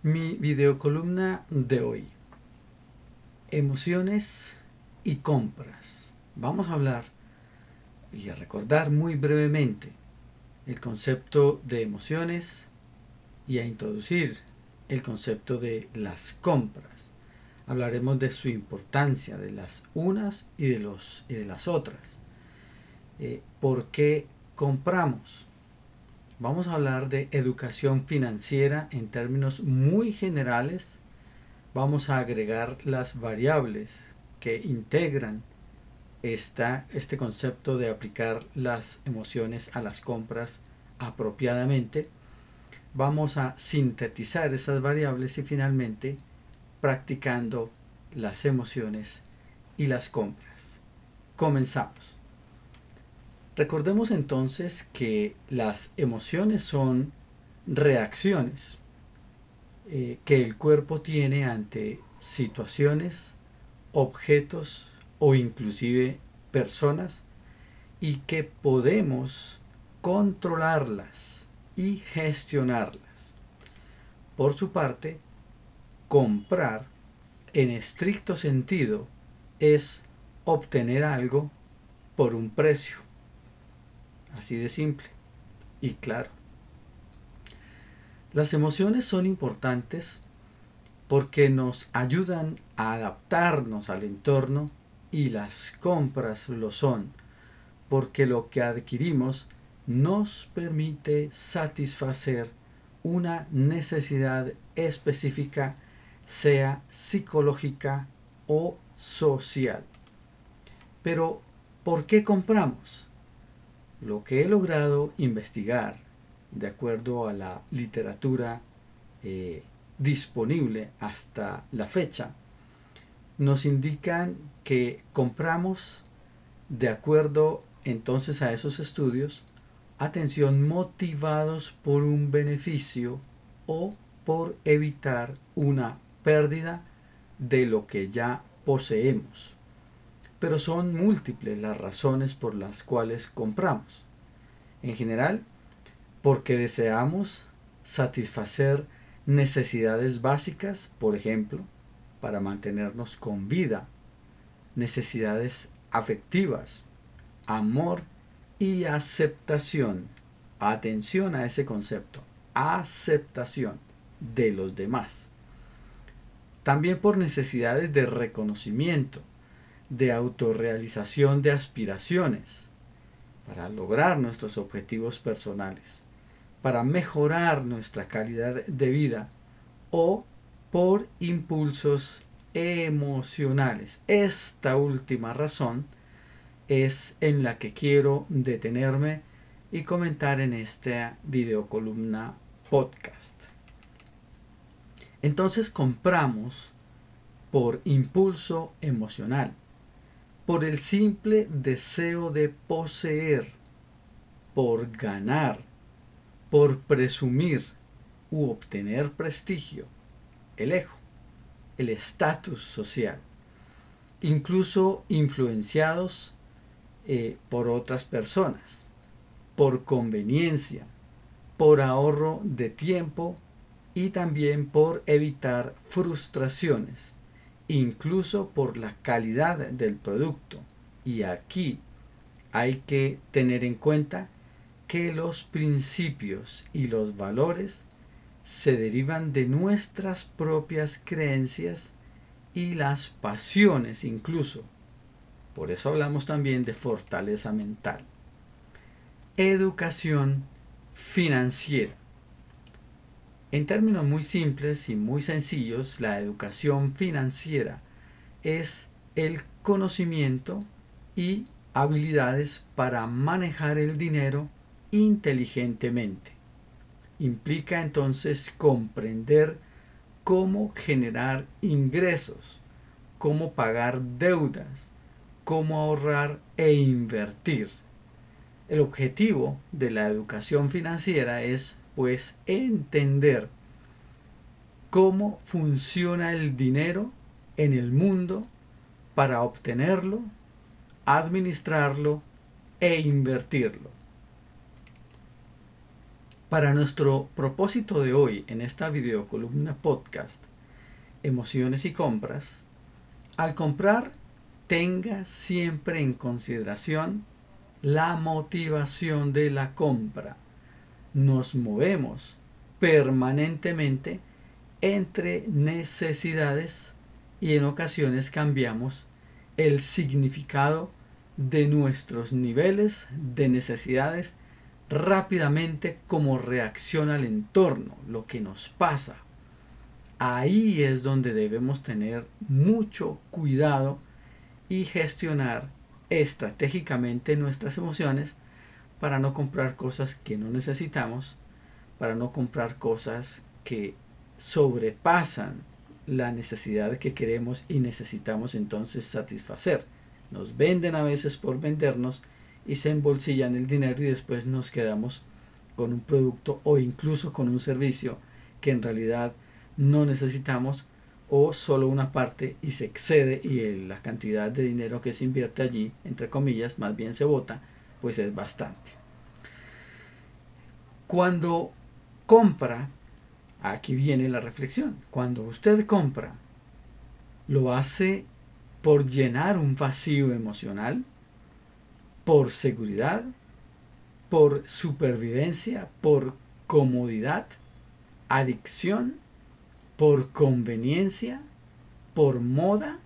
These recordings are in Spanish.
Mi videocolumna de hoy, emociones y compras. Vamos a hablar y a recordar muy brevemente el concepto de emociones y a introducir el concepto de las compras. Hablaremos de su importancia, de las unas y de las otras. ¿Por qué compramos? Vamos a hablar de educación financiera en términos muy generales. Vamos a agregar las variables que integran este concepto de aplicar las emociones a las compras apropiadamente. Vamos a sintetizar esas variables y finalmente practicando las emociones y las compras. Comenzamos. Recordemos entonces que las emociones son reacciones que el cuerpo tiene ante situaciones, objetos o inclusive personas y que podemos controlarlas y gestionarlas. Por su parte, comprar en estricto sentido es obtener algo por un precio. Así de simple y claro. Las emociones son importantes porque nos ayudan a adaptarnos al entorno y las compras lo son porque lo que adquirimos nos permite satisfacer una necesidad específica, sea psicológica o social. Pero, ¿por qué compramos? Lo que he logrado investigar, de acuerdo a la literatura disponible hasta la fecha, nos indican que compramos de acuerdo entonces a esos estudios, atención, motivados por un beneficio o por evitar una pérdida de lo que ya poseemos. Pero son múltiples las razones por las cuales compramos. En general, porque deseamos satisfacer necesidades básicas, por ejemplo, para mantenernos con vida, necesidades afectivas, amor y aceptación. Atención a ese concepto, aceptación de los demás. También por necesidades de reconocimiento, de autorrealización de aspiraciones, para lograr nuestros objetivos personales, para mejorar nuestra calidad de vida o por impulsos emocionales. Esta última razón es en la que quiero detenerme y comentar en esta videocolumna podcast. Entonces compramos por impulso emocional, por el simple deseo de poseer, por ganar, por presumir u obtener prestigio, el ego, el estatus social, incluso influenciados por otras personas, por conveniencia, por ahorro de tiempo y también por evitar frustraciones, incluso por la calidad del producto. Y aquí hay que tener en cuenta que los principios y los valores se derivan de nuestras propias creencias y las pasiones incluso. Por eso hablamos también de fortaleza mental. Educación financiera. En términos muy simples y muy sencillos, la educación financiera es el conocimiento y habilidades para manejar el dinero inteligentemente. Implica entonces comprender cómo generar ingresos, cómo pagar deudas, cómo ahorrar e invertir. El objetivo de la educación financiera es, pues, entender cómo funciona el dinero en el mundo para obtenerlo, administrarlo e invertirlo. Para nuestro propósito de hoy en esta videocolumna podcast, emociones y compras, al comprar tenga siempre en consideración la motivación de la compra. Nos movemos permanentemente entre necesidades y en ocasiones cambiamos el significado de nuestros niveles de necesidades rápidamente como reacción al entorno, lo que nos pasa. Ahí es donde debemos tener mucho cuidado y gestionar estratégicamente nuestras emociones para no comprar cosas que no necesitamos, para no comprar cosas que sobrepasan la necesidad que queremos y necesitamos entonces satisfacer. Nos venden a veces por vendernos y se embolsillan el dinero y después nos quedamos con un producto o incluso con un servicio que en realidad no necesitamos o solo una parte y se excede y la cantidad de dinero que se invierte allí, entre comillas, más bien se bota, pues es bastante. Cuando compra, aquí viene la reflexión, cuando usted compra, lo hace por llenar un vacío emocional, por seguridad, por supervivencia, por comodidad, adicción, por conveniencia, por moda,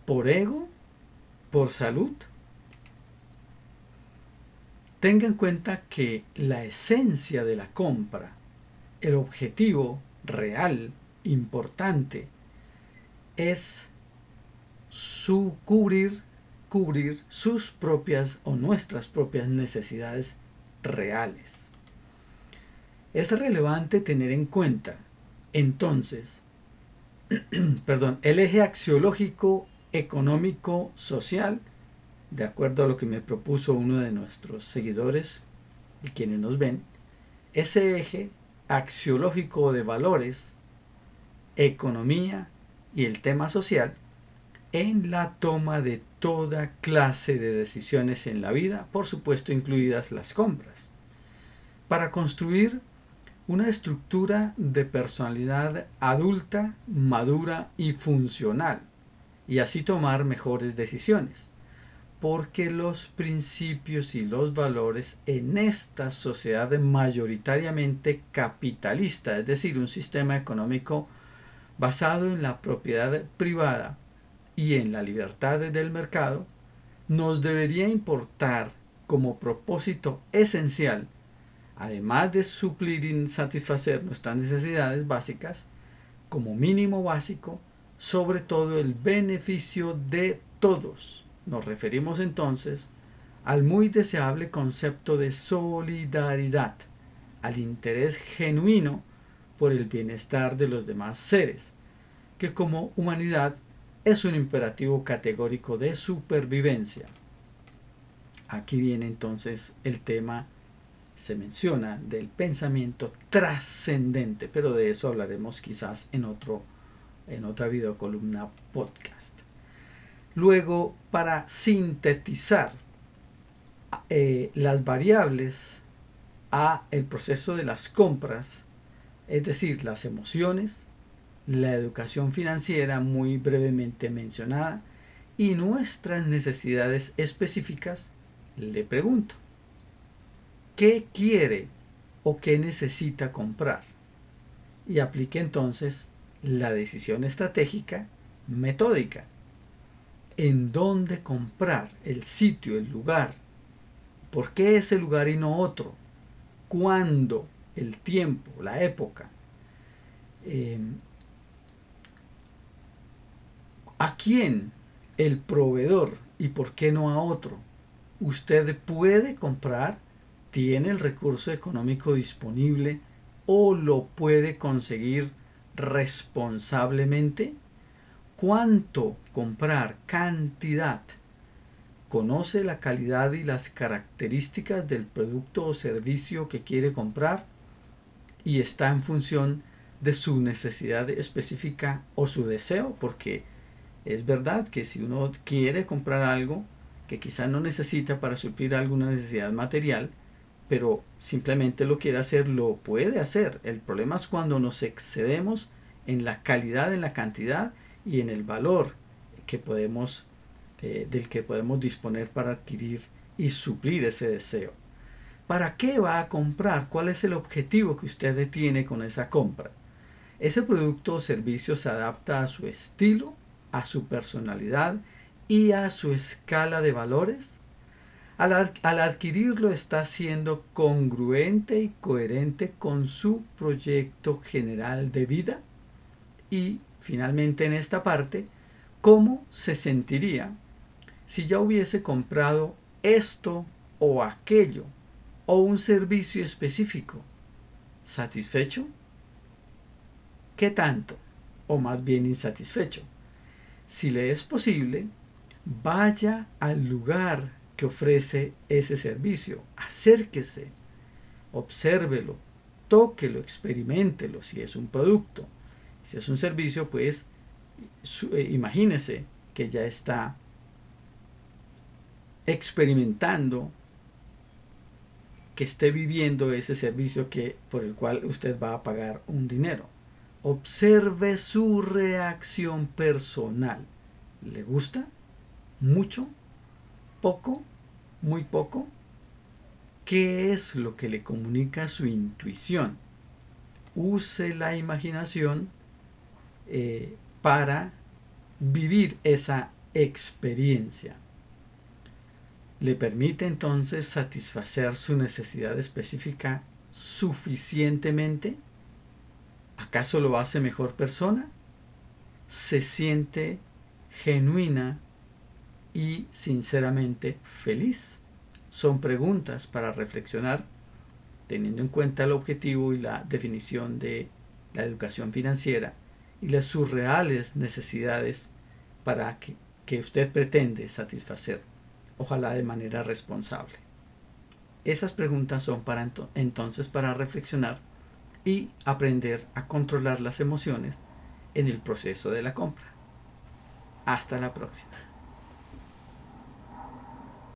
por ego, por salud. Tenga en cuenta que la esencia de la compra, el objetivo real, importante, es cubrir sus propias o nuestras propias necesidades reales. Es relevante tener en cuenta entonces el eje axiológico, económico, social, de acuerdo a lo que me propuso uno de nuestros seguidores y quienes nos ven, ese eje axiológico de valores, economía y el tema social en la toma de toda clase de decisiones en la vida, por supuesto incluidas las compras, para construir una estructura de personalidad adulta, madura y funcional, y así tomar mejores decisiones, porque los principios y los valores en esta sociedad mayoritariamente capitalista, es decir, un sistema económico basado en la propiedad privada y en la libertad del mercado, nos debería importar como propósito esencial, además de suplir y satisfacer nuestras necesidades básicas, como mínimo básico, sobre todo el beneficio de todos. Nos referimos entonces al muy deseable concepto de solidaridad, al interés genuino por el bienestar de los demás seres, que como humanidad es un imperativo categórico de supervivencia. Aquí viene entonces el tema, se menciona, del pensamiento trascendente, pero de eso hablaremos quizás en otra videocolumna podcast. Luego, para sintetizar las variables a el proceso de las compras, es decir, las emociones, la educación financiera muy brevemente mencionada y nuestras necesidades específicas, le pregunto, ¿qué quiere o qué necesita comprar? Y aplique entonces la decisión estratégica metódica. ¿En dónde comprar? El sitio, el lugar. ¿Por qué ese lugar y no otro? ¿Cuándo? El tiempo, la época. ¿A quién? El proveedor. ¿Y por qué no a otro? Usted puede comprar, tiene el recurso económico disponible o lo puede conseguir responsablemente. ¿Cuánto comprar? Cantidad. ¿Conoce la calidad y las características del producto o servicio que quiere comprar? Y está en función de su necesidad específica o su deseo, porque es verdad que si uno quiere comprar algo que quizás no necesita para suplir alguna necesidad material, pero simplemente lo quiere hacer, lo puede hacer. El problema es cuando nos excedemos en la calidad, en la cantidad y en el valor que podemos, del que podemos disponer para adquirir y suplir ese deseo. ¿Para qué va a comprar? ¿Cuál es el objetivo que usted tiene con esa compra? Ese producto o servicio se adapta a su estilo, a su personalidad y a su escala de valores. Al adquirirlo está siendo congruente y coherente con su proyecto general de vida. Y finalmente en esta parte, ¿cómo se sentiría si ya hubiese comprado esto o aquello o un servicio específico? ¿Satisfecho? ¿Qué tanto? O más bien insatisfecho. Si le es posible, vaya al lugar que ofrece ese servicio, acérquese, obsérvelo, tóquelo, experiméntelo si es un producto. Si es un servicio, pues imagínese que ya está experimentando, que esté viviendo ese servicio por el cual usted va a pagar un dinero. Observe su reacción personal. ¿Le gusta? ¿Mucho? ¿Poco? ¿Muy poco? ¿Qué es lo que le comunica su intuición? Use la imaginación para vivir esa experiencia. ¿Le permite entonces satisfacer su necesidad específica suficientemente? ¿Acaso lo hace mejor persona? ¿Se siente genuina y sinceramente feliz? Son preguntas para reflexionar, teniendo en cuenta el objetivo y la definición de la educación financiera y las sus reales necesidades para que usted pretende satisfacer, ojalá de manera responsable. Esas preguntas son entonces para reflexionar y aprender a controlar las emociones en el proceso de la compra. Hasta la próxima.